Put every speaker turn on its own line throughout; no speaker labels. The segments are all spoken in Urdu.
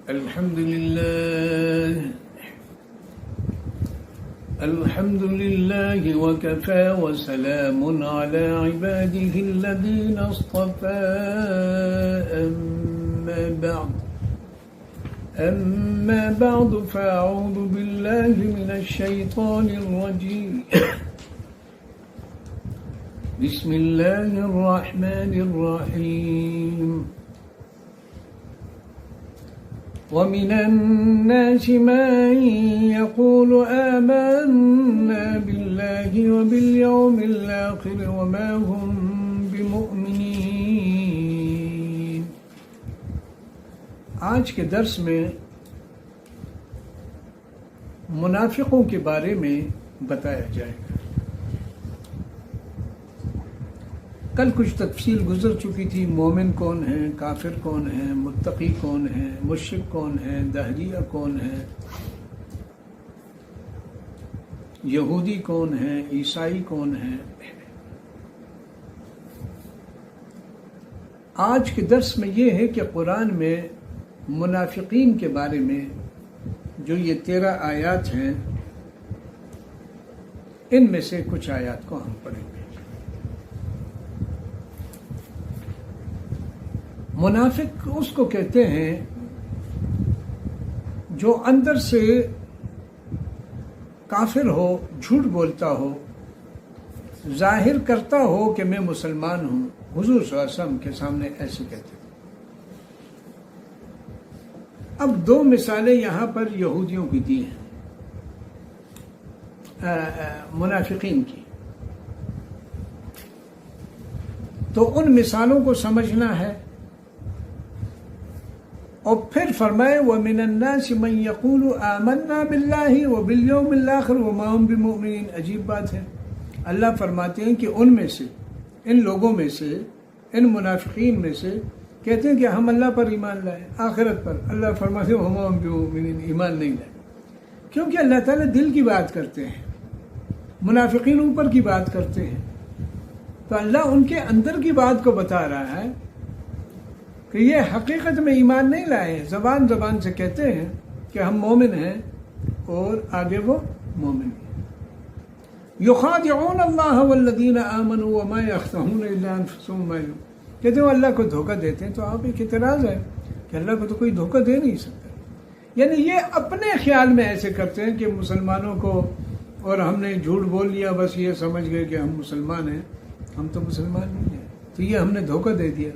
الحمد لله وكفى وسلام على عباده الذين اصطفى أما بعد فأعوذ بالله من الشيطان الرجيم بسم الله الرحمن الرحيم ومن الناس من يقول آمنا بالله وباليوم الآخر وما هم بمؤمنين. آج کے درس میں منافقوں کے بارے میں بتایا جائے گا. کل کچھ تفصیل گزر چکی تھی. مومن کون ہیں، کافر کون ہیں، متقی کون ہیں، مشرک کون ہیں، دہریہ کون ہیں، یہودی کون ہیں، عیسائی کون ہیں. آج کے درس میں یہ ہے کہ قرآن میں منافقین کے بارے میں جو یہ 13 آیات ہیں، ان میں سے کچھ آیات کو ہم پڑھیں گے. منافق اس کو کہتے ہیں جو اندر سے کافر ہو، جھوٹ بولتا ہو، ظاہر کرتا ہو کہ میں مسلمان ہوں. حضور صلی اللہ علیہ وسلم کے سامنے ایسے کہتے تھے. اب 2 مثالیں یہاں پر یہودیوں کی دی ہیں، منافقین کی. تو ان مثالوں کو سمجھنا ہے. اور پھر فرمائے وَمِنَ النَّاسِ مَن يَقُولُ آمَنَّا بِاللَّهِ وَبِالْيَوْمِ الْآخِرِ وَمَا هُم بِمُؤْمِنِينَ. عجیب بات ہے. اللہ فرماتے ہیں کہ ان میں سے، ان لوگوں میں سے، ان منافقین میں سے کہتے ہیں کہ ہم اللہ پر ایمان لائے، آخرت پر. اللہ فرماتے ہیں وَمَا هُم بِمُؤْمِنِينَ، ایمان نہیں لائے. کیونکہ اللہ تعالیٰ دل کی بات کرتے ہیں، منافقین اوپر کی بات کرتے ہیں. تو اللہ ان کے اندر کی بات کو بتا رہا ہے کہ یہ حقیقت میں ایمان نہیں لائے. زبان سے کہتے ہیں کہ ہم مومن ہیں اور آگے وہ مومن ہیں. یخادعون اللہ والذین آمنوا وما یخدعون الا انفسهم وما یشعرون. کہتے ہیں وہ اللہ کو دھوکہ دیتے ہیں. تو آپ ایک اعتراض ہے کہ اللہ کو تو کوئی دھوکہ دے نہیں سکتا. یعنی یہ اپنے خیال میں ایسے کرتے ہیں کہ مسلمانوں کو، اور ہم نے جھوٹ بول لیا، بس یہ سمجھ گئے کہ ہم مسلمان ہیں. ہم تو مسلمان نہیں ہیں، تو یہ ہم نے دھوکہ دے دیا.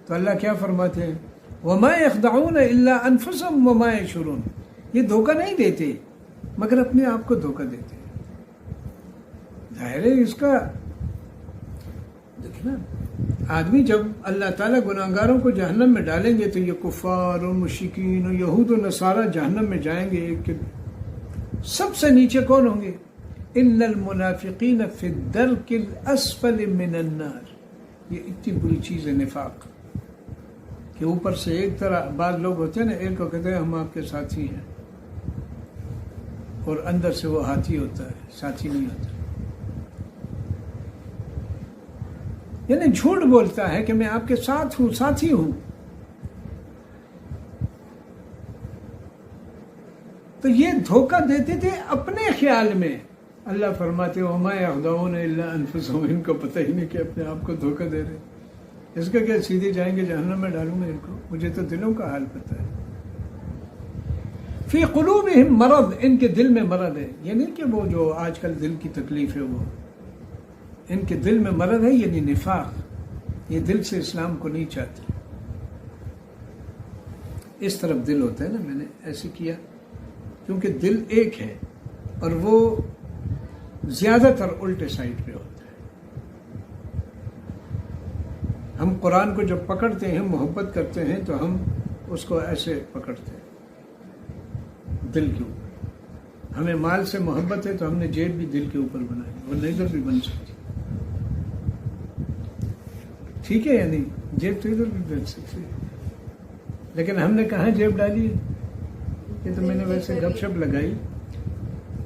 تو اللہ کیا فرماتے ہیں وَمَا يَخْدَعُونَ إِلَّا أَنفُسَهُمْ وَمَا يَشْعُرُونَ. یہ دھوکہ نہیں دیتے مگر اپنے آپ کو دھوکہ دیتے. ظاہر ہے اس کا دیکھنا، آدمی جب اللہ تعالیٰ گناہگاروں کو جہنم میں ڈالیں گے تو یہ کفار اور مشرکین اور یہود و نصارہ جہنم میں جائیں گے. سب سے نیچے کون ہوں گے؟ إِنَّ الْمُنَافِقِينَ فِي الدَّرْكِ الْأَسْفَلِ مِنَ النَّارِ. یہ اتنی بری چیز ہے نفاق، کہ اوپر سے ایک طرح بعض لوگ ہوتے ہیں نا، ایک کو کہتے ہیں ہم آپ کے ساتھی ہیں، اور اندر سے وہ ہاتھی ہوتا ہے، ساتھی نہیں ہوتا. یعنی جھوٹ بولتا ہے کہ میں آپ کے ساتھ ہوں، ساتھی ہوں. تو یہ دھوکہ دیتے تھے اپنے خیال میں. اللہ فرماتے ہیں وَمَا يَخْدَعُونَ إِلَّا أَنفُسَهُمْ. ان کو پتہ ہی نہیں کہ اپنے آپ کو دھوکہ دے رہے. اس کا کیا سیدھے جائیں گے جہنم میں ڈالوں گا ان کو؟ مجھے تو دلوں کا حال پتہ ہے. فی قلوبہم مرض. ان کے دل میں مرض ہے. یعنی کہ وہ جو آج کل دل کی تکلیف ہے، وہ ان کے دل میں مرض ہے، یعنی نفاق. یہ دل سے اسلام کو نہیں چاہتے. اس طرف دل ہوتا ہے نا، میں نے ایسے کیا کیونکہ دل ایک ہے اور وہ زیادہ تر الٹے سائڈ پہ ہوتا ہے. ہم قرآن کو جب پکڑتے ہیں، محبت کرتے ہیں، تو ہم اس کو ایسے پکڑتے ہیں دل کے اوپر. ہمیں مال سے محبت ہے تو ہم نے جیب بھی دل کے اوپر بنائی، وہ ادھر بھی بن سکتی. ٹھیک ہے، یعنی جیب تو ادھر بھی بن سکتی ہے، لیکن ہم نے کہاں جیب ڈالی ہے؟ یہ تو میں نے ویسے گپ شپ لگائی،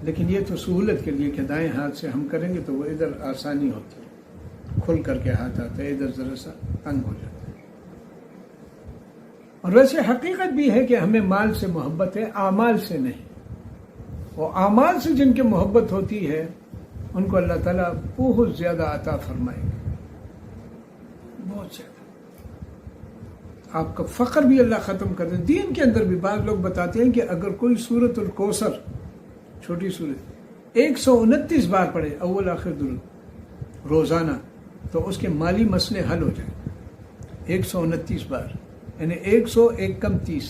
لیکن یہ تو سہولت کے لیے کہ دائیں ہاتھ سے ہم کریں گے تو وہ ادھر آسانی ہوتی ہے، کھل کر کے ہاتھ آتا ہے، ادھر ذرا سا تنگ ہو جاتا ہے. اور ویسے حقیقت بھی ہے کہ ہمیں مال سے محبت ہے، اعمال سے نہیں. وہ اعمال سے جن کی محبت ہوتی ہے ان کو اللہ تعالیٰ بہت زیادہ عطا فرمائے گا، بہت زیادہ. آپ کا فقر بھی اللہ ختم کر دے. دین کے اندر بھی بعض لوگ بتاتے ہیں کہ اگر کوئی سورۃ الکوثر، چھوٹی سورت، 129 بار پڑھے اول آخر درود روزانہ، تو اس کے مالی مسئلے حل ہو جائیں. 129 بار یعنی 101 کم 30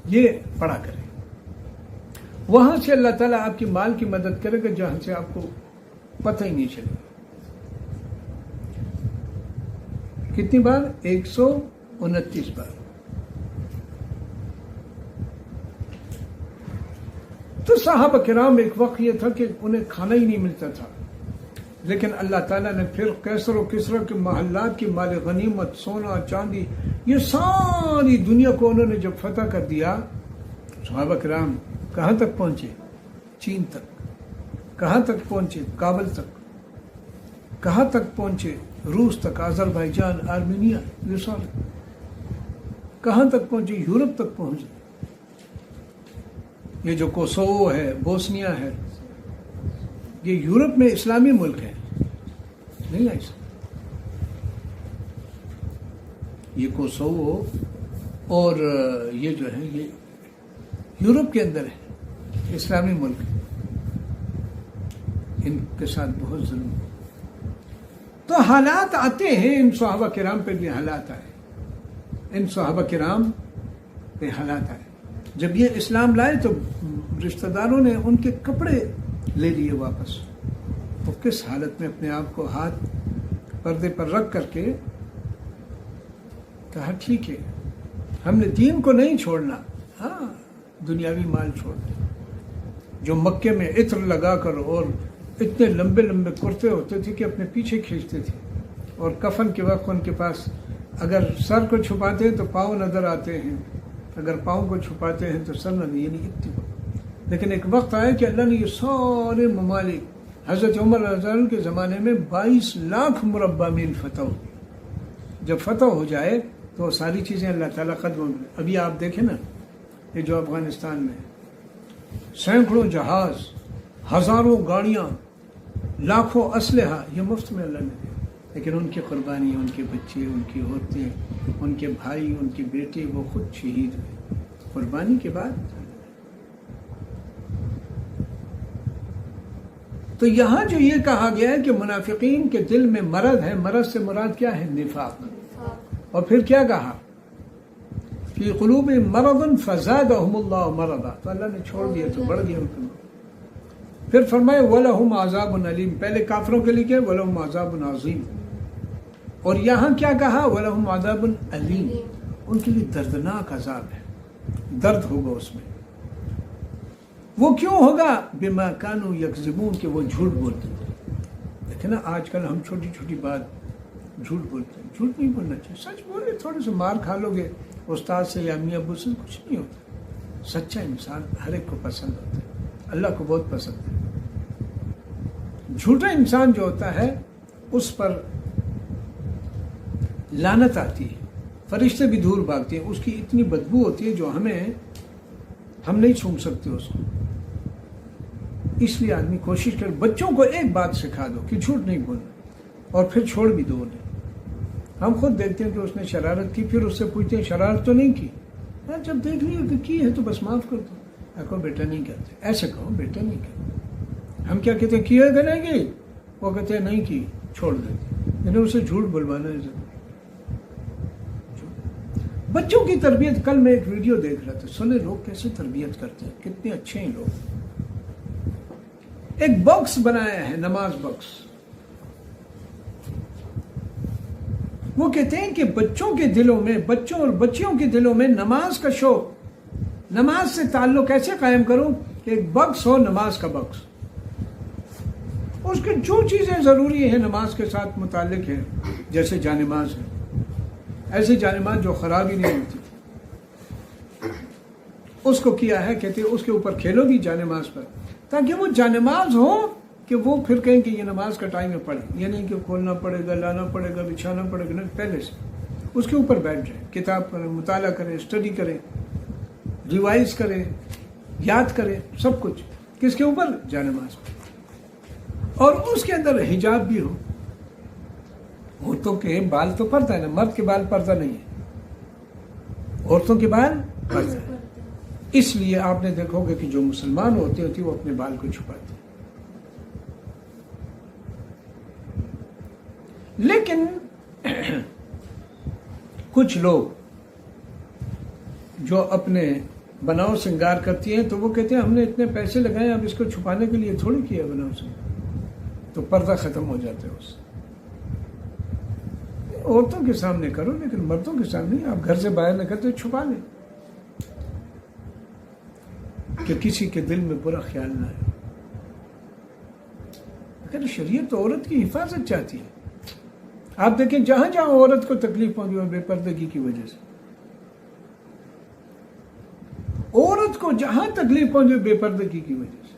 یہ پڑھا کریں. وہاں سے اللہ تعالیٰ آپ کی مال کی مدد کرے گا جہاں سے آپ کو پتہ ہی نہیں چلے گا. کتنی بار؟ 129 بار. تو صحابہ کرام ایک وقت یہ تھا کہ انہیں کھانا ہی نہیں ملتا تھا، لیکن اللہ تعالیٰ نے پھر کیسر و کسرا کے محلات کی مال غنیمت، سونا چاندی، یہ ساری دنیا کو انہوں نے جب فتح کر دیا. صحابہ کرام کہاں تک پہنچے؟ چین تک. کہاں تک پہنچے؟ کابل تک. کہاں تک پہنچے؟ روس تک، آذربائیجان، آرمینیا، یہ سارے. کہاں تک پہنچے؟ یورپ تک پہنچے. یہ جو کوسوو ہے، بوسنیا ہے، یہ یورپ میں اسلامی ملک ہے نہیں ایسا. یہ کوسوو اور یہ جو ہے یہ یورپ کے اندر ہے، اسلامی ملک. ان کے ساتھ بہت ظلم. تو حالات آتے ہیں، ان صحابہ کرام پہ بھی حالات آئے. ان صحابہ کرام پہ حالات آئے. جب یہ اسلام لائے تو رشتہ داروں نے ان کے کپڑے لے لیے واپس. وہ کس حالت میں اپنے آپ کو ہاتھ پردے پر رکھ کر کے کہا ٹھیک ہے ہم نے دین کو نہیں چھوڑنا، ہاں دنیاوی مال چھوڑ دیں. جو مکے میں عطر لگا کر اور اتنے لمبے لمبے کرتے ہوتے تھے کہ اپنے پیچھے کھینچتے تھے، اور کفن کے وقت ان کے پاس اگر سر کو چھپاتے ہیں تو پاؤں نظر آتے ہیں، اگر پاؤں کو چھپاتے ہیں تو سر نظر، یعنی اتنی. لیکن ایک وقت آیا کہ اللہ نے یہ سارے ممالک، حضرت عمر رضی اللہ عنہ کے زمانے میں 22 لاکھ مربع میل فتح ہو. جب فتح ہو جائے تو ساری چیزیں اللہ تعالیٰ ختم ہو. ابھی آپ دیکھیں نا یہ جو افغانستان میں سینکڑوں جہاز، ہزاروں گاڑیاں، لاکھوں اسلحہ، یہ مفت میں اللہ نے دیا. لیکن ان کی قربانی، ان کے بچے، ان کی عورتیں، ان کے بھائی، ان کے بیٹے، وہ خود شہید ہوئے قربانی کے بعد. تو یہاں جو یہ کہا گیا ہے کہ منافقین کے دل میں مرض ہے، مرض سے مراد کیا ہے؟ نفاق. اور پھر کیا کہا؟ فی قلوبہم مرض فزادہم اللہ مرضا. تو اللہ نے چھوڑ دیا تو بڑھ گیا ان کو. پھر فرمائے وَلَهُمْ عَذَابٌ عَلِيمٌ. پہلے کافروں کے لیے وَلَهُمْ عَذَابٌ عَظِيمٌ. اور یہاں کیا کہا؟ وَلَهُمْ عَذَابٌ عَلِيمٌ. ان کے لیے دردناک عذاب ہے، درد ہوگا اس میں. وہ کیوں ہوگا؟ بما كانوا يكذبون، کہ وہ جھوٹ بولتے ہیں. دیکھیں نا آج کل ہم چھوٹی چھوٹی بات جھوٹ بولتے ہیں. جھوٹ نہیں بولنا چاہیے. سچ بولے، تھوڑے سے مار کھا لو گے استاد سے یا امی ابو سے، کچھ نہیں ہوتا. سچا انسان ہر ایک کو پسند ہوتا ہے، اللہ کو بہت پسند ہے. جھوٹا انسان جو ہوتا ہے اس پر لعنت آتی ہے، فرشتے بھی دور بھاگتے ہیں. اس کی اتنی بدبو ہوتی ہے جو ہم نہیں چھو سکتے اس کو. اس لیے آدمی کوشش کر بچوں کو ایک بات سکھا دو کہ جھوٹ نہیں بولنا، اور پھر چھوڑ بھی دو انہیں. ہم خود دیکھتے ہیں کہ اس نے شرارت کی، پھر اس سے پوچھتے ہیں شرارت تو نہیں کی؟ جب دیکھ لیا کہ کی ہے تو بس معاف کر دو. کہو بیٹا نہیں کرتے، ایسے کہو بیٹا نہیں کرتے. ہم کیا کہتے ہیں کی ہے کہ نہیں کی؟ وہ کہتے ہیں نہیں کی، چھوڑ دیتے. یعنی اسے جھوٹ بلوانا ہے ضرور. بچوں کی تربیت، کل میں ایک ویڈیو دیکھ رہا تھا، سنے لوگ کیسے تربیت کرتے ہیں، کتنے اچھے ہیں لوگ. ایک باکس بنایا ہے، نماز باکس. وہ کہتے ہیں کہ بچوں کے دلوں میں، بچوں اور بچیوں کے دلوں میں نماز کا شوق، نماز سے تعلق کیسے قائم کروں کہ ایک باکس ہو، نماز کا باکس. اس کی جو چیزیں ضروری ہیں نماز کے ساتھ متعلق ہیں، جیسے جانماز ہے، ایسے جانماز جو خراب ہی نہیں ہوتی، اس کو کیا ہے. کہتے ہیں اس کے اوپر کھیلو گی جانماز پر، تاکہ وہ جانماز ہو کہ وہ پھر کہیں کہ یہ نماز کا ٹائم ہے پڑھیں. یہ نہیں کہ کھولنا پڑے گا، لانا پڑے گا، بچھانا پڑے گا، نہیں، پہلے سے اس کے اوپر بیٹھ جائیں، کتاب پڑھیں، مطالعہ کریں، اسٹڈی کریں، ریوائز کریں، یاد کریں، سب کچھ کس کے اوپر؟ جانماز پہ، اور اس کے اندر حجاب بھی ہو۔ عورتوں کے بال تو پردہ ہے نا، مرد کے بال پردہ نہیں ہے، عورتوں کے بال پردہ ہے۔ اس لیے آپ نے دیکھو گے کہ جو مسلمان ہوتے ہوتی وہ اپنے بال کو چھپاتے ہیں، لیکن کچھ لوگ جو اپنے بناؤ سنگار کرتی ہیں تو وہ کہتے ہیں ہم نے اتنے پیسے لگائے، اب اس کو چھپانے کے لیے تھوڑی کیا بناؤ سنگار، تو پردہ ختم ہو جاتا ہے اس سے۔ عورتوں کے سامنے کرو لیکن مردوں کے سامنے آپ گھر سے باہر نکلتے چھپا لیں کہ کسی کے دل میں برا خیال نہ آئے۔ اگر شریعت تو عورت کی حفاظت چاہتی ہے، آپ دیکھیں جہاں جہاں عورت کو تکلیف پہنچی ہے بے پردگی کی وجہ سے، عورت کو جہاں تکلیف پہنچی بے پردگی کی وجہ سے،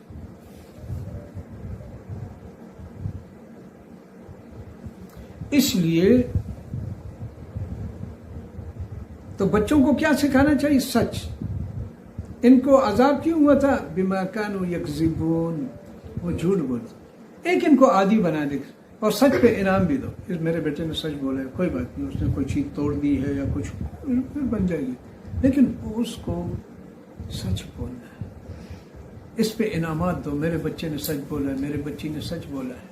اس لیے تو بچوں کو کیا سکھانا چاہیے؟ سچ۔ ان کو عذاب کیوں ہوا تھا؟ بما کانوا یکذبون، وہ جھوٹ بولتے، ایک ان کو عادی بنا دے اور سچ پہ انعام بھی دو، اس میرے بیٹے نے سچ بولا ہے، کوئی بات نہیں، اس نے کوئی چیز توڑ دی ہے یا کچھ پھر بن جائے گی، لیکن اس کو سچ بولنا ہے، اس پہ انعامات دو، میرے بچے نے سچ بولا ہے، میرے بچی نے سچ بولا ہے،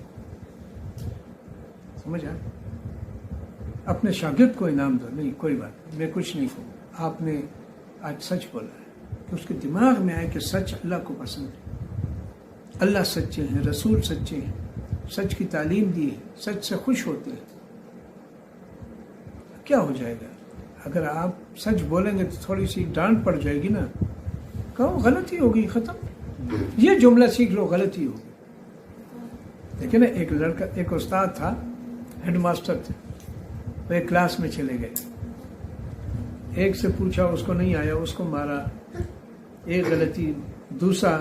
سمجھ آئے؟ اپنے شاگرد کو انعام دو، نہیں کوئی بات، میں کچھ نہیں کہوں، آپ نے آج سچ بولا ہے، کہ اس کے دماغ میں آئے کہ سچ اللہ کو پسند ہے، اللہ سچے ہیں، رسول سچے ہیں، سچ کی تعلیم دی ہے، سچ سے خوش ہوتے ہیں۔ کیا ہو جائے گا اگر آپ سچ بولیں گے تو تھوڑی سی ڈانٹ پڑ جائے گی نا، کہو غلطی ہوگی، ختم، یہ جملہ سیکھ لو، غلطی ہوگی۔ دیکھیں نا، ایک لڑکا، ایک استاد تھا، ہیڈ ماسٹر تھے، وہ ایک کلاس میں چلے گئے، ایک سے پوچھا، اس کو نہیں آیا، اس کو مارا، ایک غلطی، دوسرا،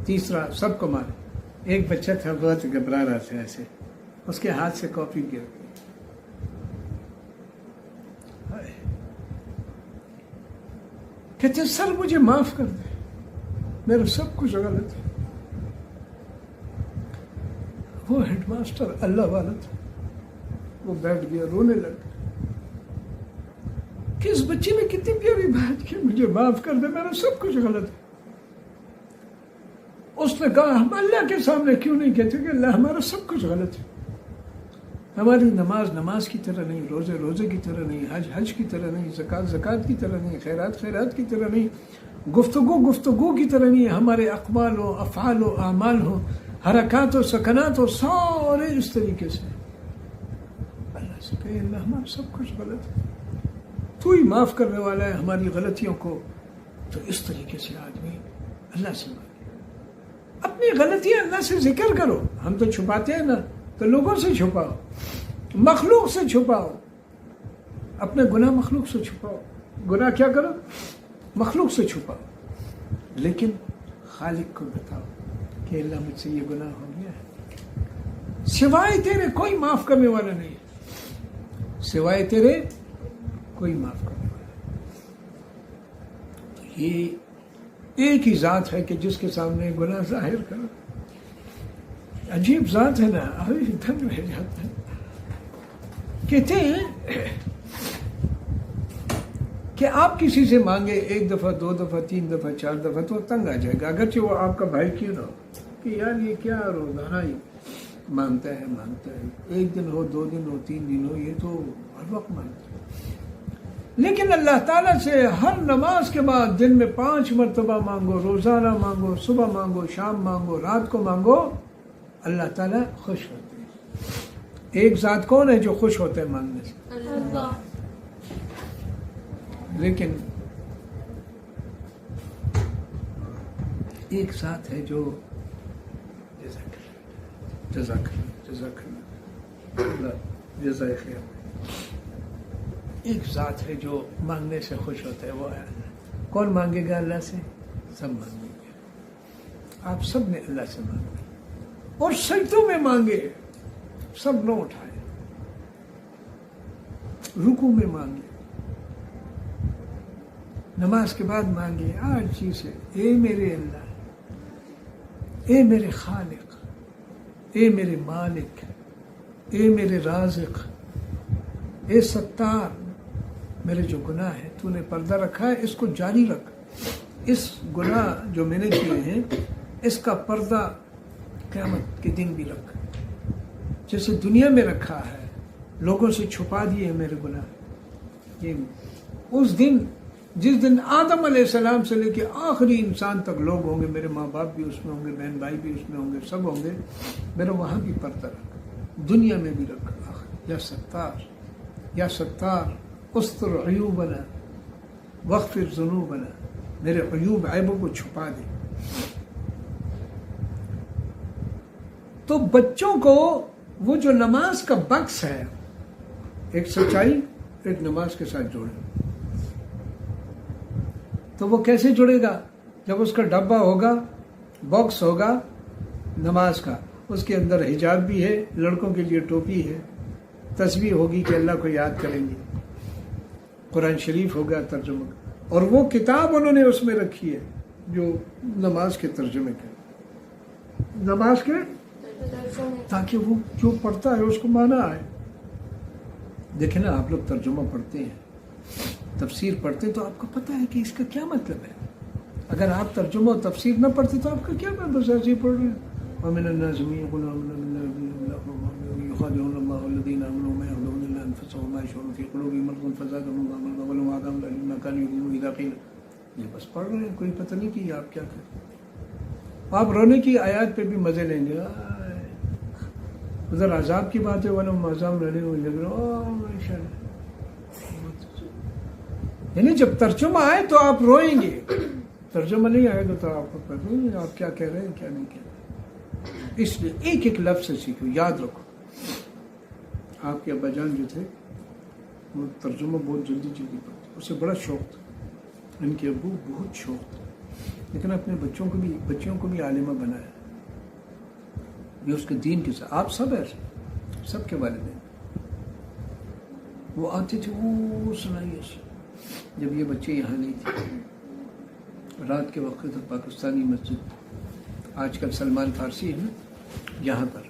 تیسرا، سب کو مارا۔ ایک بچہ تھا بہت گھبرا رہا تھا، ایسے اس کے ہاتھ سے کاپی گر گئی، کہتے سر مجھے معاف کر دے، میرا سب کچھ غلط ہے۔ وہ ہیڈ ماسٹر اللہ والا تھا، وہ بیٹھ گیا، رونے لگ گیا کہ اس بچے نے کتنی پیاری بات کی، مجھے معاف کر دے، میرا سب کچھ غلط ہے۔ اس نے کہا ہم اللہ کے سامنے کیوں نہیں کہتے کہ اللہ ہمارا سب کچھ غلط ہے، ہماری نماز نماز کی طرح نہیں، روزے روزے کی طرح نہیں، حج حج کی طرح نہیں، زکوٰۃ زکوٰۃ کی طرح نہیں، خیرات خیرات کی طرح نہیں، گفتگو گفتگو کی طرح نہیں، ہمارے اقوال و افعال و اعمال ہو، حرکات و سکنات ہو، سارے اس طریقے سے۔ اللہ سے کہے اللہ ہمارا سب کچھ غلط ہے، تو ہی معاف کرنے والا ہے ہماری غلطیوں کو۔ تو اس طریقے سے آدمی اللہ سے مانگے، اپنی غلطیاں اللہ سے ذکر کرو۔ ہم تو چھپاتے ہیں نا، تو لوگوں سے چھپاؤ، مخلوق سے چھپاؤ، اپنے گناہ مخلوق سے چھپاؤ، گناہ کیا کرو؟ مخلوق سے چھپاؤ، لیکن خالق کو بتاؤ کہ اللہ مجھ سے یہ گناہ ہو گیا ہے، سوائے تیرے کوئی معاف کرنے والا نہیں ہے، سوائے تیرے کوئی معاف کرنے والا نہیں۔ تو یہ ایک ہی ذات ہے کہ جس کے سامنے گناہ ظاہر کرو، عجیب ذات ہے نا، ابھی دھن رہ جاتا ہے۔ کہتے ہیں کہ آپ کسی سے مانگے ایک دفعہ، دو دفعہ، تین دفعہ، چار دفعہ تو تنگ آ جائے گا، اگرچہ وہ آپ کا بھائی کیوں نہ ہو، کہ یار یہ کیا روزانہ ہی مانگتا ہے، ایک دن ہو، دو دن ہو، تین دن ہو، یہ تو ہر وقت مانگتا ہے۔ لیکن اللہ تعالیٰ سے ہر نماز کے بعد دن میں 5 مرتبہ مانگو، روزانہ مانگو، صبح مانگو، شام مانگو، رات کو مانگو، اللہ تعالیٰ خوش ہوتے ہیں۔ ایک ذات کون ہے جو خوش ہوتے ہیں مانگنے سے؟ اللہ۔ لیکن ایک ذات ہے جو جزاک اللہ جزائے خیر، ایک ذات ہے جو مانگنے سے خوش ہوتا ہے، وہ ہے اللہ۔ کون مانگے گا اللہ سے؟ سب مانگیں گے، آپ سب نے اللہ سے مانگا اور سجدوں میں مانگے، سب نہ اٹھائے، رکوع میں مانگے، نماز کے بعد مانگے عاجزی سے، اے میرے اللہ، اے میرے خالق، اے میرے مالک، اے میرے رازق، اے ستار، میرے جو گناہ ہے تو نے پردہ رکھا ہے، اس کو جاری رکھ، اس گناہ جو میں نے کیے ہیں اس کا پردہ قیامت کے دن بھی رکھ، جیسے دنیا میں رکھا ہے، لوگوں سے چھپا دیے ہیں میرے گناہ۔ یہ اس دن، جس دن آدم علیہ السلام سے لے کے آخری انسان تک لوگ ہوں گے، میرے ماں باپ بھی اس میں ہوں گے، بہن بھائی بھی اس میں ہوں گے، سب ہوں گے، میرا وہاں بھی پردہ رکھ، دنیا میں بھی رکھ۔ یا ستار، یا ستار استر عیوبنا واغفر ذنوبنا، میرے عیوب، عیبوں کو چھپا دے۔ تو بچوں کو وہ جو نماز کا بکس ہے، ایک سچائی ایک نماز کے ساتھ جوڑے، تو وہ کیسے جڑے گا؟ جب اس کا ڈبہ ہوگا، باکس ہوگا نماز کا، اس کے اندر حجاب بھی ہے، لڑکوں کے لیے ٹوپی ہے، تسبیح ہوگی کہ اللہ کو یاد کریں گے، قرآن شریف ہوگا ترجمہ، اور وہ کتاب انہوں نے اس میں رکھی ہے جو نماز کے ترجمے کے، نماز کے، تاکہ وہ جو پڑھتا ہے اس کو مانا آئے۔ دیکھیں نا، آپ لوگ ترجمہ پڑھتے ہیں، تفسیر پڑھتے ہیں، تو آپ کو پتہ ہے کہ اس کا کیا مطلب ہے۔ اگر آپ ترجمہ و تفسیر نہ پڑھتے تو آپ کا کیا مطلب؟ بس ایسے ہی پڑھ رہے ہیں۔ وَمِنَ النَّاسِ مَن يَقُولُ آمَنَّا بِاللَّهِ يُخَادِعُونَ اللَّهَ وَالَّذِينَ آمَنُوا وَمَا يَخْدَعُونَ إِلَّا أَنفُسَهُم وَمَا يَشْعُرُونَ فِي قُلُوبِهِم مَرَضٌ فَزَادَهُمُ اللَّهُ مَرَضًا وَلَهُمْ عَذَابٌ أَلِيمٌ بِمَا كَانُوا يَكْذِبُونَ إِذَا قِيلَ، یہ بس پڑھ رہے ہیں، کوئی پتہ نہیں کہ آپ کیا کریں۔ آپ رونے کی آیات پہ بھی مزے لیں گے، ادھر عذاب کی بات ہے، وَلَهُمْ عَذَابٌ أَلِيمٌ، یعنی جب ترجمہ آئے تو آپ روئیں گے، ترجمہ نہیں آئے گا تو آپ کو پتہ نہیں آپ کیا کہہ رہے ہیں کیا نہیں کہہ رہے۔ اس لیے ایک ایک لفظ سے سیکھو، یاد رکھو۔ آپ کے ابا جان جو تھے وہ ترجمہ بہت جلدی جلدی پڑھتے، اسے بڑا شوق تھا، ان کے ابو بہت شوق تھا، لیکن اپنے بچوں کو بھی عالمہ بنایا، یہ اس کے دین کے ساتھ۔ آپ سب ایسے، سب کے والدین وہ آتے تھے، وہ سنائیے سے، جب یہ بچے یہاں نہیں تھے، رات کے وقت تک پاکستانی مسجد، آج کل سلمان فارسی ہے نا یہاں پر،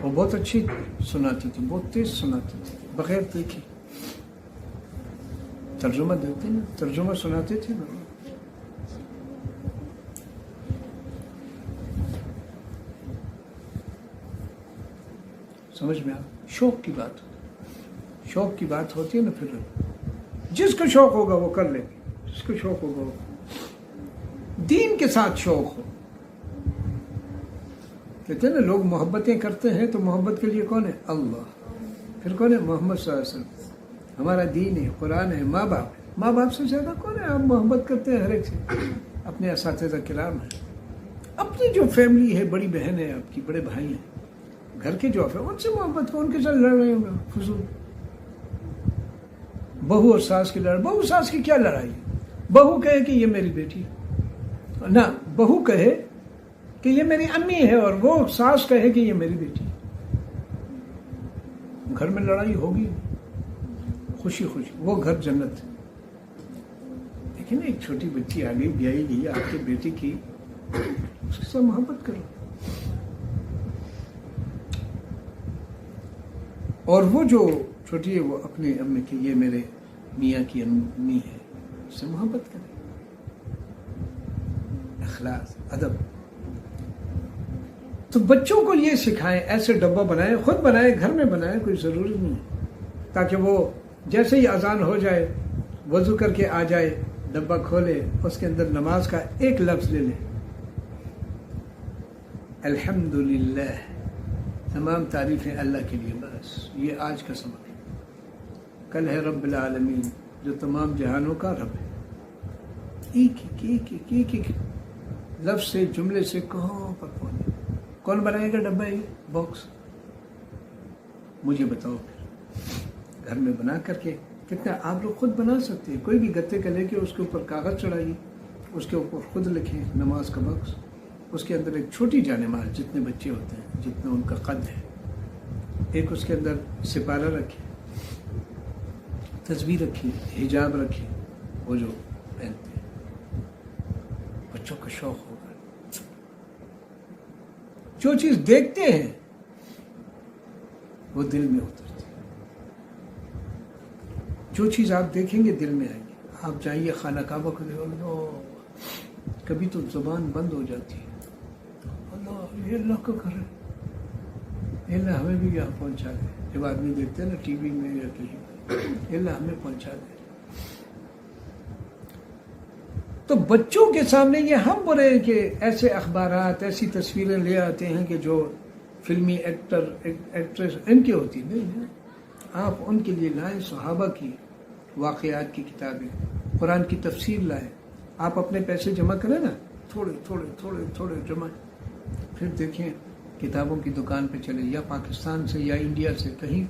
وہ بہت اچھی سناتی تھی، بہت تیز سناتی تھی، بغیر دیکھے ترجمہ دیتے نا، ترجمہ سناتے تھے نا۔ سمجھ میں آپ، شوق کی بات ہوتی ہے، شوق کی بات ہوتی ہے نا، پھر جس کو شوق ہوگا وہ کر لے گا، جس کو شوق ہوگا وہ، دین کے ساتھ شوق ہو۔ کہتے ہیں نا لوگ محبتیں کرتے ہیں تو محبت کے لیے کون ہے؟ اللہ، پھر کون ہے؟ محمد صلی اللہ علیہ وسلم، ہمارا دین ہے، قرآن ہے، ماں باپ ہے، ماں باپ سے زیادہ کون ہے؟ آپ محبت کرتے ہیں ہر ایک سے، اپنے اساتذہ کرام ہیں، اپنی جو فیملی ہے، بڑی بہن ہے آپ کی، بڑے بھائی ہیں، گھر کے جو ہے ان سے محبت کو، ان کے ساتھ لڑ رہے ہوں گے فضول۔ بہو اور ساس کی لڑائی، بہو ساس کی کیا لڑائی ہے؟ بہو کہے کہ یہ میری بیٹی، نہ بہو کہے کہ یہ میری امی ہے اور وہ ساس کہے کہ یہ میری بیٹی، گھر میں لڑائی ہوگی، خوشی خوشی، وہ گھر جنت ہے۔ لیکن ایک چھوٹی بچی آگے بیائی گئی آپ کے بیٹے کی، اس کے ساتھ محبت کرو، اور وہ جو چھوٹی ہے وہ اپنے امی کی، یہ میرے میاں کی امی ہے، اس سے محبت کریں، اخلاص، ادب۔ تو بچوں کو یہ سکھائیں، ایسے ڈبہ بنائیں، خود بنائیں، گھر میں بنائیں، کوئی ضروری نہیں، تاکہ وہ جیسے ہی اذان ہو جائے وضو کر کے آ جائے، ڈبہ کھولے، اس کے اندر نماز کا ایک لفظ لے لے، الحمدللہ، تمام تعریفیں اللہ کے لیے، بس یہ آج کا سبق ہے۔ کل ہے رب العالمین، جو تمام جہانوں کا رب ہے۔ ایک لفظ سے، جملے سے کہاں پر پہنچے؟ کون بنائے گا ڈبہ؟ یہ باکس مجھے بتاؤ، پھر گھر میں بنا کر کے کتنا آپ لوگ خود بنا سکتے ہیں، کوئی بھی گتے کا لے کے اس کے اوپر کاغذ چڑھائیے، اس کے اوپر خود لکھیں نماز کا بکس، اس کے اندر ایک چھوٹی جانماز، جتنے بچے ہوتے ہیں، جتنا ان کا قد ہے، ایک اس کے اندر سپارہ رکھیں، تصویر رکھی، حجاب رکھی، وہ جو پہنتے ہیں، بچوں کا شوق ہوگا، جو چیز دیکھتے ہیں وہ دل میں اترتی ہے، جو چیز آپ دیکھیں گے دل میں آئے گی. آپ جائیے خانہ کعبہ کو دیکھو، اللہ، کبھی تو زبان بند ہو جاتی ہے، اللہ یہ اللہ کا گھر ہے، اللہ ہمیں بھی یہاں پہنچا دے. جب آدمی دیکھتے ہیں نا ٹی وی میں یا کہیں، اللہ ہمیں پہنچا دے. تو بچوں کے سامنے یہ ہم بولے کہ ایسے اخبارات، ایسی تصویریں لے آتے ہیں کہ جو فلمی ایکٹر ایکٹریس ان کی ہوتی نہیں ہے. آپ ان کے لیے لائیں صحابہ کی واقعات کی کتابیں، قرآن کی تفسیر لائیں. آپ اپنے پیسے جمع کریں نا، تھوڑے تھوڑے تھوڑے تھوڑے جمع، پھر دیکھیں کتابوں کی دکان پہ چلے، یا پاکستان سے یا انڈیا سے، کہیں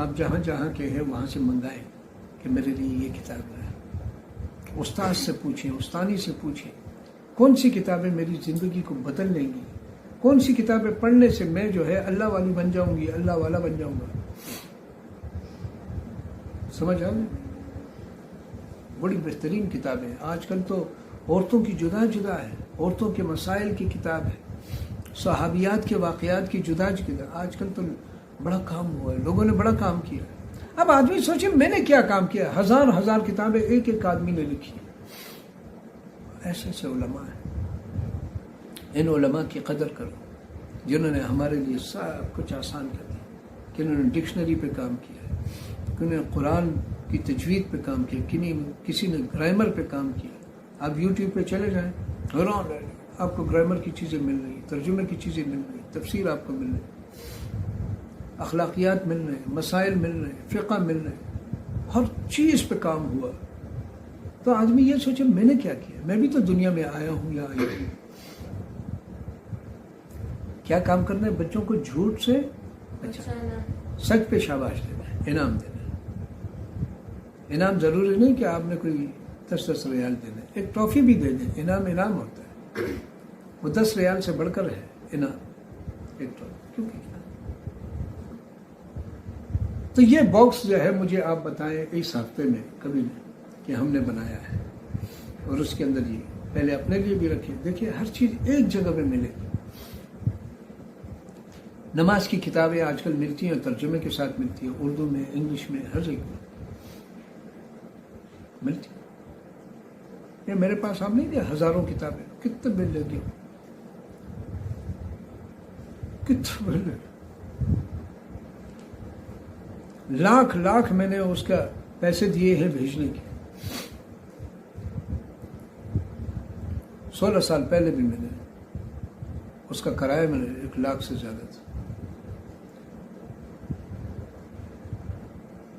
آپ جہاں جہاں کے ہیں وہاں سے منگائیں کہ میرے لیے یہ کتاب ہے. استاد سے پوچھیں، استانی سے پوچھیں کون سی کتابیں میری زندگی کو بدل لیں گی، کون سی کتابیں پڑھنے سے میں جو ہے اللہ والی بن جاؤں گی، اللہ والا بن جاؤں گا. سمجھ آ گئی؟ بڑی بہترین کتابیں. آج کل تو عورتوں کی جدا جدا ہے، عورتوں کے مسائل کی کتاب ہے، صحابیات کے واقعات کی جدا جدا. آج کل تو بڑا کام ہوا ہے، لوگوں نے بڑا کام کیا. اب آدمی سوچے میں نے کیا کام کیا، ہزار ہزار کتابیں ایک ایک آدمی نے لکھی. ایسے ایسے علماء ہیں، ان علماء کی قدر کرو جنہوں نے ہمارے لیے سب کچھ آسان کر دیا، کہ انہوں نے ڈکشنری پہ کام کیا ہے، انہوں نے قرآن کی تجوید پہ کام کیا، کسی نے گرامر پہ کام کیا. آپ یوٹیوب پہ چلے جائیں، حیران رہیں گے، آپ کو گرامر کی چیزیں مل رہی، ترجمے کی چیزیں مل رہی، تفسیر آپ کو مل رہی، اخلاقیات مل رہے ہیں، مسائل مل رہے ہیں، فقہ مل رہے ہیں، ہر چیز پہ کام ہوا. تو آدمی یہ سوچے میں نے کیا کیا، میں بھی تو دنیا میں آیا ہوں یا آئی ہوں. کیا کام کرنا ہے؟ بچوں کو جھوٹ سے سچ پہ شاباش دینا ہے، انعام دینا ہے. انعام ضروری نہیں کہ آپ نے کوئی 10 ریال دینا ہے، ایک ٹرافی بھی دے دیں، انعام ہوتا ہے. وہ 10 ریال سے بڑھ کر ہے انعام، ایک ٹرافی. کیونکہ تو یہ باکس جو ہے مجھے آپ بتائیں اس ہفتے میں کبھی کہ ہم نے بنایا ہے، اور اس کے اندر یہ پہلے اپنے لیے بھی رکھیں. دیکھیے ہر چیز ایک جگہ پہ ملے گی. نماز کی کتابیں آج کل ملتی ہیں، ترجمے کے ساتھ ملتی ہیں، اردو میں، انگلش میں، ہر جگہ ملتی ہیں. یہ میرے پاس آپ نہیں دیا ہزاروں کتابیں، کتنے مل لیں گے، کتنے مل لیں گے. لاکھ میں نے اس کا پیسے دیے ہیں بھیجنے کے. 16 سال پہلے بھی میں نے اس کا کرایہ میں نے 1 لاکھ سے زیادہ تھا.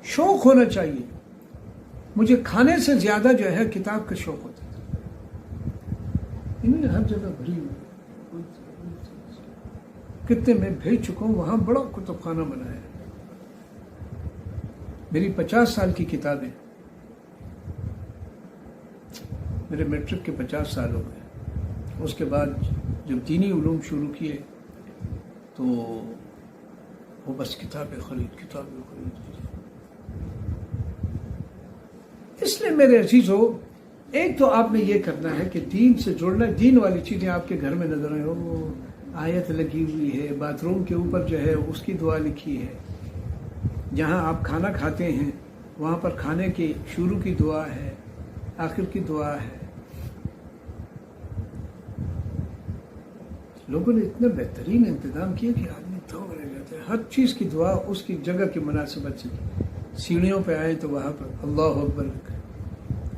شوق ہونا چاہیے. مجھے کھانے سے زیادہ جو ہے کتاب کا شوق ہوتا تھا. انہیں ہر جگہ بھری ہوئی، کتنے میں بھیج چکا ہوں. وہاں بڑا کتب خانہ بنایا. میری 50 سال کی کتابیں، میرے میٹرک کے 50 سال ہو گئے. اس کے بعد جب دینی علوم شروع کیے تو وہ بس کتابیں خرید. اس لیے میرے عزیزو، ایک تو آپ نے یہ کرنا ہے کہ دین سے جڑنا. دین والی چیزیں آپ کے گھر میں نظر آئیں، وہ آیت لگی ہوئی ہے، باتھ روم کے اوپر جو ہے اس کی دعا لکھی ہے. جہاں آپ کھانا کھاتے ہیں وہاں پر کھانے کی شروع کی دعا ہے، آخر کی دعا ہے. لوگوں نے اتنا بہترین انتظام کیا کہ آدمی دھوم رہ جاتا ہے. ہر چیز کی دعا اس کی جگہ کی مناسبت سے. سیڑھیوں پہ آئے تو وہاں پر اللہ اکبر لکھا،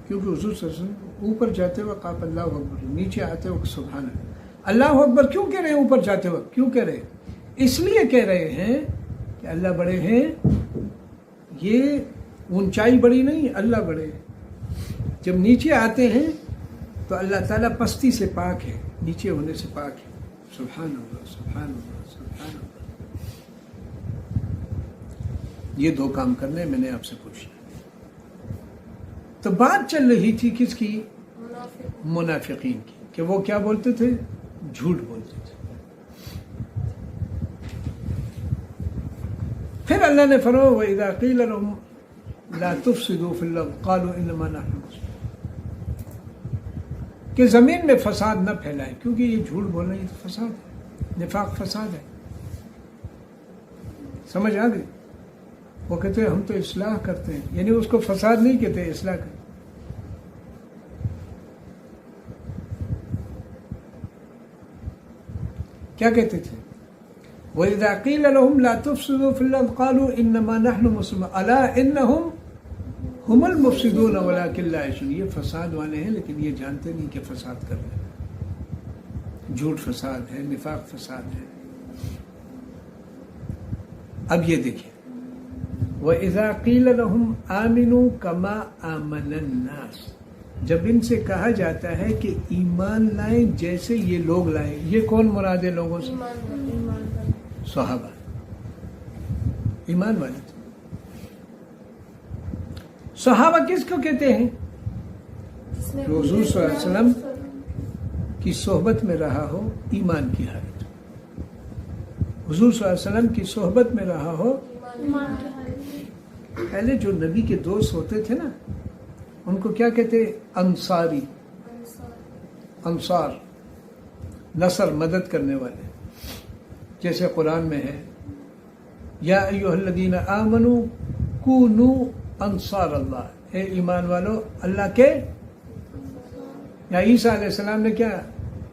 کیونکہ حضور صلی اللہ علیہ وسلم اوپر جاتے وقت آپ اللہ اکبر، نیچے آتے وقت سبحان اللہ. اللہ اکبر کیوں کہہ رہے ہیں اوپر جاتے وقت؟ کیوں کہہ رہے ہیں؟ اس لیے کہہ رہے ہیں کہ اللہ بڑے ہیں. یہ اونچائی بڑی نہیں، اللہ بڑے ہیں. جب نیچے آتے ہیں تو اللہ تعالیٰ پستی سے پاک ہے، نیچے ہونے سے پاک ہے. سبحان اللہ، سبحان اللہ، سبحان اللہ. یہ 2 کام کرنے میں نے آپ سے پوچھا. تو بات چل رہی تھی کس کی؟ منافقین کی، کہ وہ کیا بولتے تھے؟ جھوٹ بولتے تھے. پھر اللہ نے فرمایا وَإِذَا قِيلَ لَهُمْ لا تفسدوا فی الارض قالوا انما نحن مصلحون، کہ زمین میں فساد نہ پھیلائے، کیونکہ یہ جھوٹ بولنا یہ تو فساد ہے، نفاق فساد ہے. سمجھ آ گئی؟ وہ کہتے ہیں ہم تو اصلاح کرتے ہیں، یعنی اس کو فساد نہیں کہتے، اصلاح کرتے. کیا کہتے تھے؟ وَإِذَا قِيلَ لَهُمْ لَا تُفْسِدُوا فِي الْأَرْضِ قَالُوا إِنَّمَا نَحْنُ مُصْلِحُونَ أَلَا إِنَّهُمْ هُمُ الْمُفْسِدُونَ وَلَكِنْ لَا يَشْعُرُونَ. یہ فساد والے ہیں لیکن یہ جانتے نہیں کہ فساد کر رہے ہیں. جھوٹ فساد ہے، نفاق فساد ہے. اب یہ دیکھیں، وَإِذَا قِيلَ لَهُمْ آمِنُوا كَمَا آمَنَ النَّاسُ، جب ان سے کہا جاتا ہے کہ ایمان لائیں جیسے یہ لوگ لائیں. یہ کون مراد ہے لوگوں سے؟ صحابہ، ایمان والے. صحابہ کس کو کہتے ہیں؟ جو حضور صلی اللہ علیہ وسلم کی صحبت میں رہا ہو ایمان کی حالت، حضور صلی اللہ علیہ وسلم کی صحبت میں رہا ہو. پہلے جو نبی کے دوست ہوتے تھے نا، ان کو کیا کہتے؟ انصاری. انصار نصر، مدد کرنے والے. جیسے قرآن میں ہے یا ایھا الذین آمنوا کونوا انصار اللہ، اے ایمان والو اللہ کے. یا عیسیٰ علیہ السلام نے کیا؟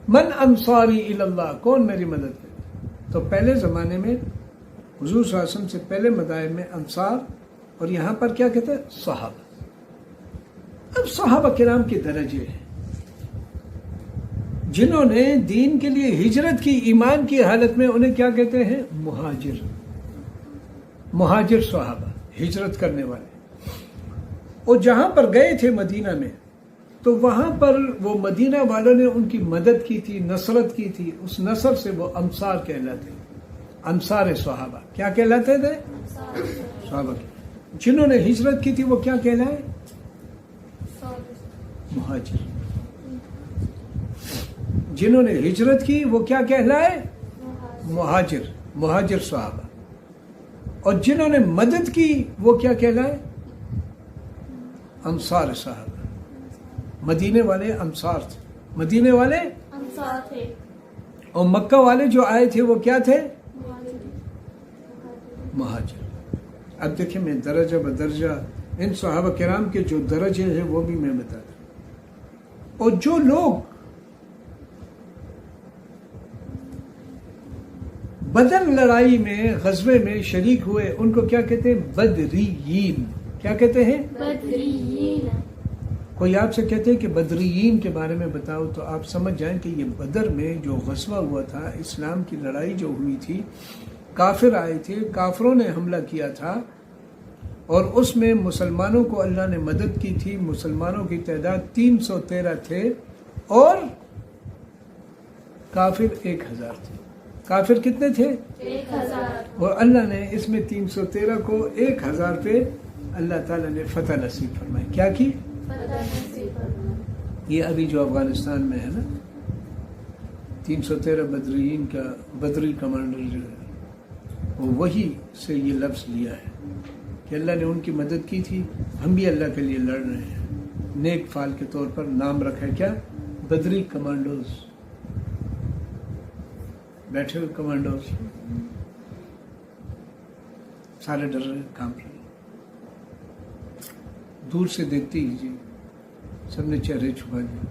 من انصاری الی اللہ، کون میری مدد کرے. تو پہلے زمانے میں حضور صلی اللہ علیہ وسلم سے پہلے مذاہب میں انصار، اور یہاں پر کیا کہتے ہیں؟ صحابہ. اب صحابہ کرام کے درجے ہیں جنہوں نے دین کے لیے ہجرت کی ایمان کی حالت میں، انہیں کیا کہتے ہیں؟ مہاجر. مہاجر صحابہ، ہجرت کرنے والے. اور جہاں پر گئے تھے مدینہ میں، تو وہاں پر وہ مدینہ والوں نے ان کی مدد کی تھی، نصرت کی تھی. اس نصر سے وہ انصار کہلاتے. انصار صحابہ کیا کہلاتے تھے؟ صحابہ. جنہوں نے ہجرت کی تھی وہ کیا کہلائے؟ مہاجر. جنہوں نے ہجرت کی وہ کیا کہلائے؟ مہاجر. مہاجر صحابہ. اور جنہوں نے مدد کی وہ کیا کہلائے؟ انصار صحابہ. مدینے والے انصار تھے، مدینے والے انصار تھے. اور مکہ والے جو آئے تھے وہ کیا تھے؟ مہاجر. اب دیکھیں میں درجہ بدرجہ ان صحابہ کرام کے جو درجے ہیں وہ بھی میں بتا دوں. اور جو لوگ بدر لڑائی میں، غزوے میں شریک ہوئے، ان کو کیا کہتے ہیں؟ بدریین. کیا کہتے ہیں؟ بدریین. کوئی آپ سے کہتے ہیں کہ بدریین کے بارے میں بتاؤ، تو آپ سمجھ جائیں کہ یہ بدر میں جو غزوہ ہوا تھا، اسلام کی لڑائی جو ہوئی تھی، کافر آئے تھے، کافروں نے حملہ کیا تھا، اور اس میں مسلمانوں کو اللہ نے مدد کی تھی. مسلمانوں کی تعداد 313 تھے اور کافر 1000 تھے. کافر کتنے تھے؟ 1000. اور اللہ نے اس میں 313 کو 1000 پہ اللہ تعالیٰ نے فتح نصیب فرمائی. کیا کی؟ فتح نصیب فرمائی. یہ ابھی جو افغانستان میں ہے نا، 313 بدرین کا بدری کمانڈر جو ہے، وہ وہی سے یہ لفظ لیا ہے کہ اللہ نے ان کی مدد کی تھی. ہم بھی اللہ کے لیے لڑ رہے ہیں. نیک فال کے طور پر نام رکھا ہے کیا؟ بدری کمانڈوز. بیٹھے ہوئے کمانڈوز سارے ڈر رہے، کام رہے. دور سے دیکھتے ہی جی سب نے چہرے چھپا دیے،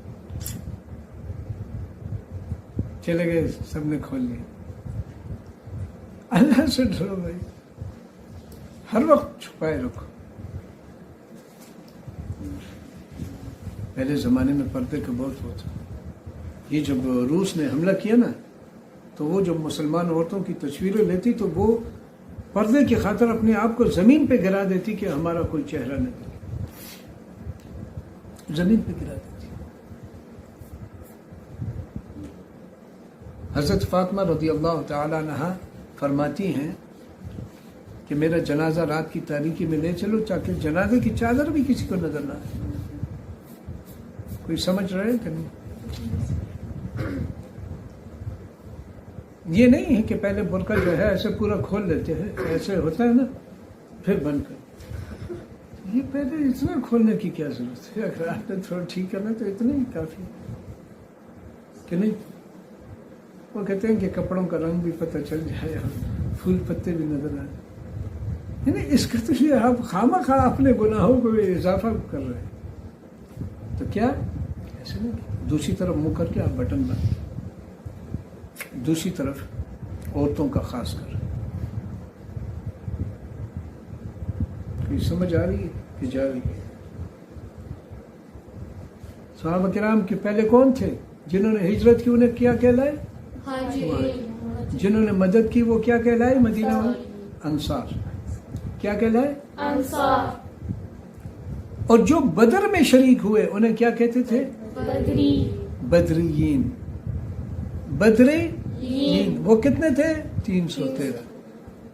چلے گئے، سب نے کھول لیا. اللہ سے ڈرو بھائی، ہر وقت چھپائے رکھو. پہلے زمانے میں پردے کا بہت ہوتا. یہ جب روس نے حملہ کیا نا، تو وہ جب مسلمان عورتوں کی تصویریں لیتی تو وہ پردے کی خاطر اپنے آپ کو زمین پہ گرا دیتی کہ ہمارا کوئی چہرہ نہیں، زمین پہ گرا دیتی. حضرت فاطمہ رضی اللہ تعالی عنہا فرماتی ہیں کہ میرا جنازہ رات کی تاریکی میں لے چلو تاکہ جنازے کی چادر بھی کسی کو نظر نہ آئے. کوئی سمجھ رہے کہ نہیں؟ یہ نہیں ہے کہ پہلے برقع جو ہے ایسے پورا کھول لیتے ہیں، ایسے ہوتا ہے نا، پھر بند کر. یہ پہلے اتنا کھولنے کی کیا ضرورت ہے؟ اگر آپ نے تھوڑا ٹھیک کرنا تو اتنا ہی کافی کہ نہیں. وہ کہتے ہیں کہ کپڑوں کا رنگ بھی پتہ چل جائے اور پھول پتے بھی نظر آئے. یعنی اس کا تو یہ آپ خواہ خواہ اپنے گناہوں کو اضافہ کر رہے ہیں. تو کیا ایسے نہیں، دوسری طرف منہ کر کے آپ بٹن بند، دوسری طرف عورتوں کا خاص کر. کوئی سمجھ آ رہی ہے کہ جا رہی ہے؟ صحابہ کرام کے پہلے کون تھے جنہوں نے ہجرت کی؟ انہیں کیا کہلائے؟ جنہوں نے مدد کی وہ کیا کہلائے؟ مدینہ میں انصار. کیا کہلائے؟
انصار.
اور جو بدر میں شریک ہوئے انہیں کیا کہتے تھے؟
بدری.
بدریین. بدریین. وہ کتنے تھے؟ 313.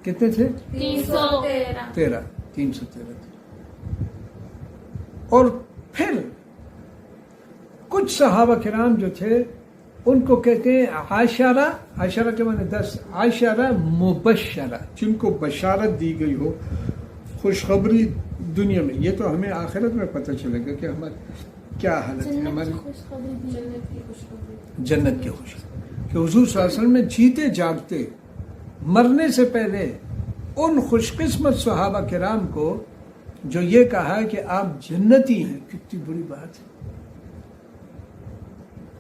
کتنے تھے؟
313.
313 تھے. اور پھر کچھ صحابہ کرام جو تھے ان کو کہتے ہیں عاشرہ. عاشرہ کے معنی 10. عاشرہ مبشرہ، جن کو بشارت دی گئی ہو، خوشخبری دنیا میں. یہ تو ہمیں آخرت میں پتہ چلے گا کہ ہماری کیا حالت ہے، ہماری جنت کی خوشخبری. کہ حضور صلی اللہ علیہ وسلم نے جیتے جاگتے مرنے سے پہلے ان خوش قسمت صحابہ کرام کو جو یہ کہا کہ آپ جنتی ہیں. کتنی بڑی بات ہے.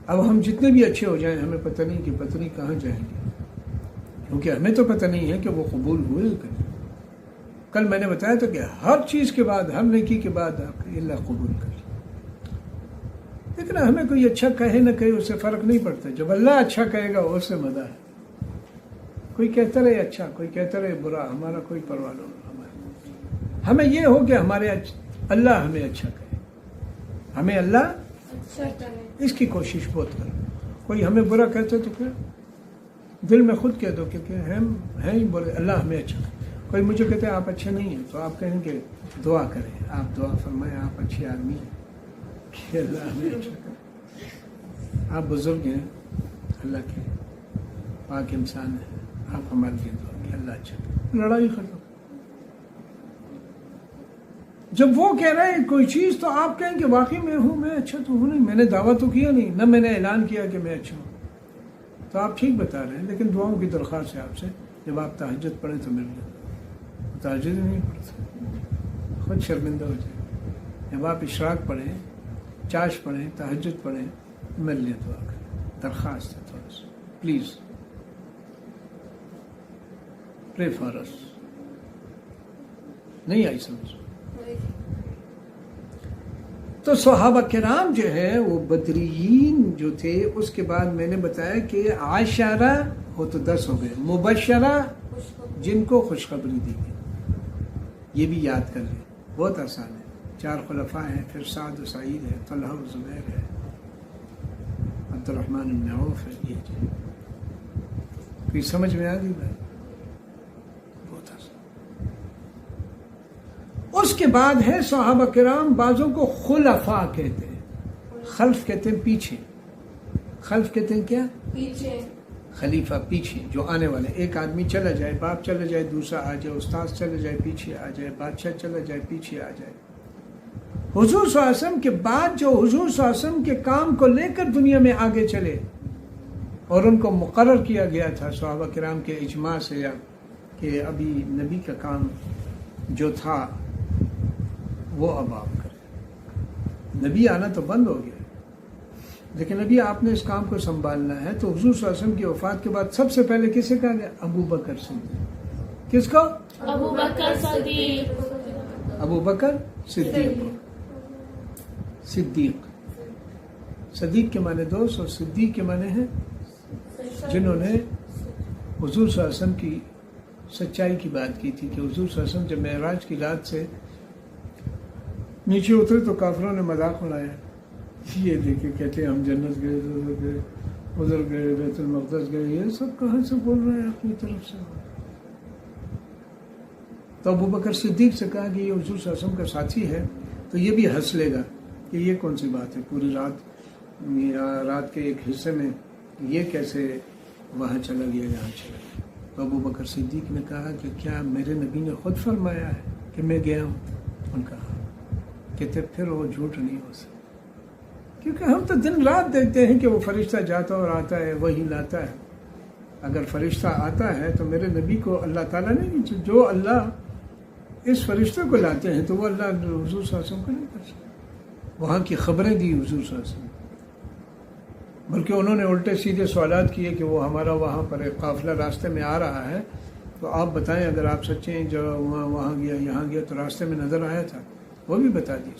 اب ہم جتنے بھی اچھے ہو جائیں ہمیں پتہ نہیں کہ پتہ نہیں کہاں جائیں گے، کیونکہ ہمیں تو پتہ نہیں ہے کہ وہ قبول ہوئے کہ نہیں. کل میں نے بتایا تھا کہ ہر چیز کے بعد، ہر نیکی کے بعد آپ کو اللہ قبول کر لے. لیکن ہمیں کوئی اچھا کہے نہ کہے اس سے فرق نہیں پڑتا. جب اللہ اچھا کہے گا اس سے مزہ ہے. کوئی کہتا رہے اچھا، کوئی کہتا رہے برا، ہمارا کوئی پرواہ نہیں. ہمیں یہ ہو کہ ہمارے اللہ ہمیں اچھا کہے، ہمیں اللہ
اچھا کرے.
اس کی کوشش بہت کرو. کوئی ہمیں برا کہتے تو کیا دل میں خود کہہ دو کہ ہم ہیں ہی برے، اللہ ہمیں اچھا کرے. کوئی مجھے کہتے ہیں آپ اچھے نہیں ہیں تو آپ کہیں کہ دعا کریں، آپ دعا فرمائیں آپ اچھے آدمی ہیں کہ اللہ ہمیں اچھا کرے. آپ بزرگ ہیں، اللہ کے پاک انسان ہیں، آپ ہمارے لیے دعا کہ اللہ اچھا کرے. لڑائی ختم. جب وہ کہہ رہے ہیں کوئی چیز تو آپ کہیں کہ واقعی میں ہوں، میں اچھا تو ہوں نہیں، میں نے دعویٰ تو کیا نہیں، نہ میں نے اعلان کیا کہ میں اچھا ہوں. تو آپ ٹھیک بتا رہے ہیں، لیکن دعاؤں کی درخواست ہے آپ سے جب آپ تہجد پڑھیں تو مل جائے. تہجد نہیں پڑھتے خود شرمندہ ہو جائے. جب آپ اشراق پڑھیں، چاش پڑھیں، تہجد پڑھیں، مل لیں دعا کریں. درخواست ہے تھوڑا سا پلیز پرے فار اس. نہیں آئی سمجھ؟ تو صحابہ کرام جو ہے وہ بدریین جو تھے، اس کے بعد میں نے بتایا کہ عاشرہ ہو تو 10 ہو گئے، مبشرہ جن کو خوشخبری دی گئی. یہ بھی یاد کر لیں، بہت آسان ہے. 4 خلفاء ہیں، پھر سعد و سعید ہے، طلحہ و زبیر ہے، عبد الرحمن بن عوف ہے. یہ کوئی سمجھ میں آ گئی بات؟ بہت آسان. اس کے بعد ہے صحابہ کرام، بعضوں کو خلفاء کہتے ہیں. خلف کہتے ہیں پیچھے. خلف کہتے ہیں کیا؟
پیچھے.
خلیفہ پیچھے، جو آنے والے. ایک آدمی چلا جائے، باپ چلا جائے، دوسرا آ جائے، استاد چلا جائے پیچھے آ جائے، بادشاہ چلا جائے پیچھے آ جائے. حضور صلی اللہ علیہ وسلم کے بعد جو حضور صلی اللہ علیہ وسلم کے کام کو لے کر دنیا میں آگے چلے اور ان کو مقرر کیا گیا تھا صحابہ کرام کے اجماع سے کہ ابھی نبی کا کام جو تھا وہ اب آپ کریں. نبی آنا تو بند ہو گیا، لیکن ابھی آپ نے اس کام کو سنبھالنا ہے. تو حضور صلی اللہ علیہ وسلم کی وفات کے بعد سب سے پہلے کسے کہا گیا؟ ابو بکر صدیق. کس کو؟
ابو بکر صدیق.
ابو بکر صدیق. صدیق، صدیق کے معنی دوست اور صدیق کے معنی ہیں جنہوں نے حضور صلی اللہ علیہ وسلم کی سچائی کی بات کی تھی. کہ حضور صلی اللہ علیہ وسلم جب معراج کی رات سے نیچے اترے تو کافروں نے مذاق اڑایا. یہ دیکھے کہتے ہیں ہم جنت گئے، ادھر گئے، بیت المقدس گئے، یہ سب کہاں سے بول رہے ہیں اپنی طرف سے. تو ابو بکر صدیق سے کہا کہ یہ حضور صلی اللہ علیہ وسلم کا ساتھی ہے. تو یہ بھی ہنس لے گا کہ یہ کون سی بات ہے، پوری رات کے ایک حصے میں یہ کیسے وہاں چلا گیا یہاں چلا گیا. تو ابو بکر صدیق نے کہا کہ کیا میرے نبی نے خود فرمایا ہے کہ میں گیا ہوں؟ ان کا کہتے پھر وہ جھوٹ نہیں ہو سکتا، کیونکہ ہم تو دن رات دیکھتے ہیں کہ وہ فرشتہ جاتا اور آتا ہے، وہی لاتا ہے۔ اگر فرشتہ آتا ہے تو میرے نبی کو اللہ تعالیٰ نے جو اللہ اس فرشتے کو لاتے ہیں تو وہ اللہ حضور صلی اللہ علیہ وسلم کو نہیں کر سکتا۔ وہاں کی خبریں دی حضور صلی اللہ علیہ وسلم، بلکہ انہوں نے الٹے سیدھے سوالات کیے کہ وہ ہمارا وہاں پر ایک قافلہ راستے میں آ رہا ہے، تو آپ بتائیں اگر آپ سچے ہیں، جو وہاں گیا یہاں گیا تو راستے میں نظر آیا تھا، وہ بھی بتا دی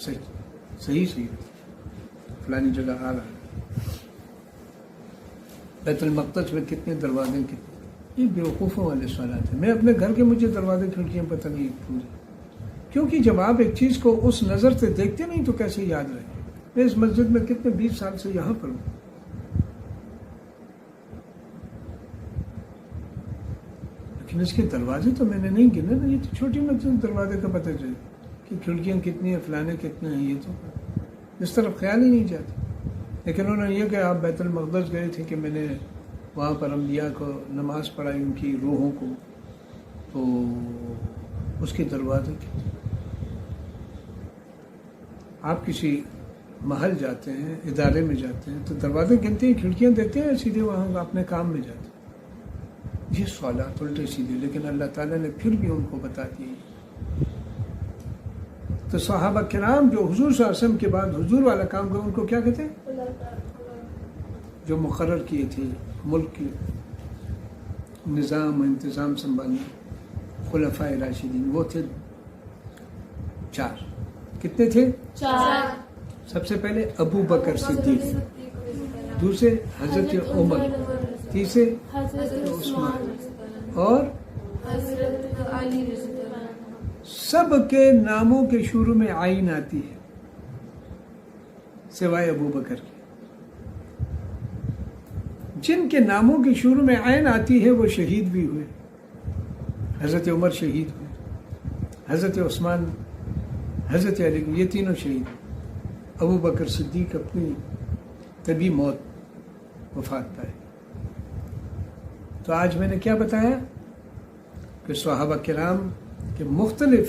صحیح فلانی جگہ آ رہا ہے۔ بیت المقدس میں کتنے دروازے، یہ بیوقوفوں والے سوالات ہیں۔ میں اپنے گھر کے مجھے دروازے کھڑکیاں پتہ نہیں پوری، کیونکہ جب آپ ایک چیز کو اس نظر سے دیکھتے نہیں تو کیسے یاد رہے۔ میں اس مسجد میں کتنے 20 سال سے یہاں پر ہوں، لیکن اس کے دروازے تو میں نے نہیں گنے نا۔ یہ تو چھوٹی مسجد، دروازے کا پتہ چلے کہ کھڑکیاں کتنی ہیں، فلانے کتنے ہیں، یہ تو اس طرف خیال ہی نہیں جاتا۔ لیکن انہوں نے یہ کہ آپ بیت المقدس گئے تھے کہ میں نے وہاں پر انبیاء کو نماز پڑھائی، ان کی روحوں کو، تو اس کے دروازے کے آپ کسی محل جاتے ہیں، ادارے میں جاتے ہیں تو دروازے گنتے ہیں، کھڑکیاں دیتے ہیں، سیدھے وہاں اپنے کام میں جاتے ہیں۔ یہ سوالات الٹے سیدھے، لیکن اللہ تعالیٰ نے پھر بھی ان کو بتا دیے۔ تو صحابہ کرام جو حضور صلی اللہ علیہ وسلم کے بعد حضور والا کام کرے، ان کو کیا کہتے ہیں؟ جو مقرر کیے تھے ملک کے نظام و انتظام سنبھالنا، خلفائے راشدین، وہ تھے 4۔ کتنے تھے؟
4۔
سب سے پہلے ابو بکر صدیق، دوسرے حضرت عمر، تیسرے
حضرت عثمان
اور
حضرت علی۔
سب کے ناموں کے شروع میں عین آتی ہے سوائے ابو بکر کے۔ جن کے ناموں کے شروع میں عین آتی ہے وہ شہید بھی ہوئے۔ حضرت عمر شہید ہوئے، حضرت عثمان، حضرت علی، یہ تینوں شہید ہوئے۔ ابو بکر صدیق اپنی طبی موت وفات پائے۔ تو آج میں نے کیا بتایا کہ صحابہ کرام کہ مختلف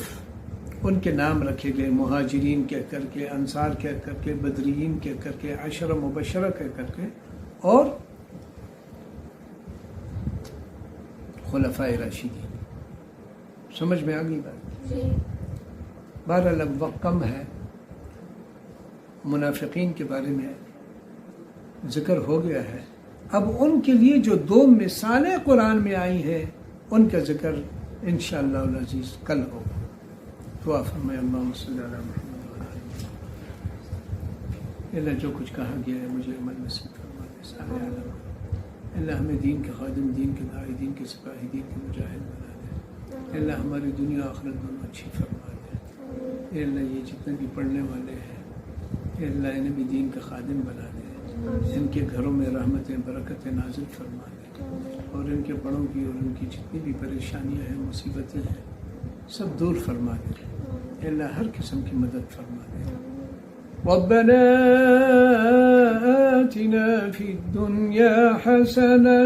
ان کے نام رکھے گئے، مہاجرین کہہ کر کے، انصار کہہ کر کے، بدرین کہہ کر کے، عشرہ مبشرہ کہہ کر کے، اور خلفائے راشدین۔ سمجھ میں آ گئی بات؟ بہرحال اب وقت کم ہے، منافقین کے بارے میں ذکر ہو گیا ہے۔ اب ان کے لیے جو 2 مثالیں قرآن میں آئی ہیں ان کا ذکر انشاءاللہ العزیز کل ہوگا۔ دعا فرمائے اللہم صلی علی محمد وعلی آلہ محمد۔ اللہ جو کچھ کہا گیا ہے مجھے عمل نصیب فرما دے سارے عالم۔ اللہ ہمیں دین کے خادم، دین کے داعی، دین کے سپاہی، دین کے مجاہد بنا دے۔ اللہ ہماری دنیا آخرت دونوں اچھی فرما دے۔ اللہ یہ جتنے بھی پڑھنے والے ہیں اللہ انہیں بھی دین کا خادم بنا دے، ان کے گھروں میں رحمتیں برکتیں نازل فرما دے، اور ان کے بڑوں کی اور ان کی جتنی بھی پریشانیاں ہیں، مصیبتیں ہیں، سب دور فرما دے۔ اللہ ہر قسم کی مدد فرما دے۔ ربنا آتنا فی الدنیا حسنا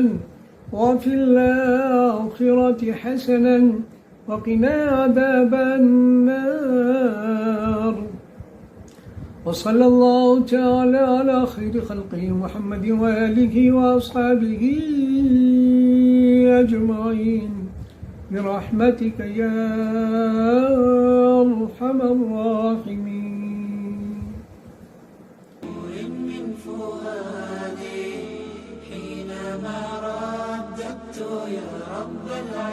وفی الآخرة حسنا وقنا عذاب النار وصلى الله تعالى على خير خلقه محمد وآله وأصحابه أجمعين برحمتك يا أرحم الراحمين۔
من فؤادي حينما رددت يا رب العالمين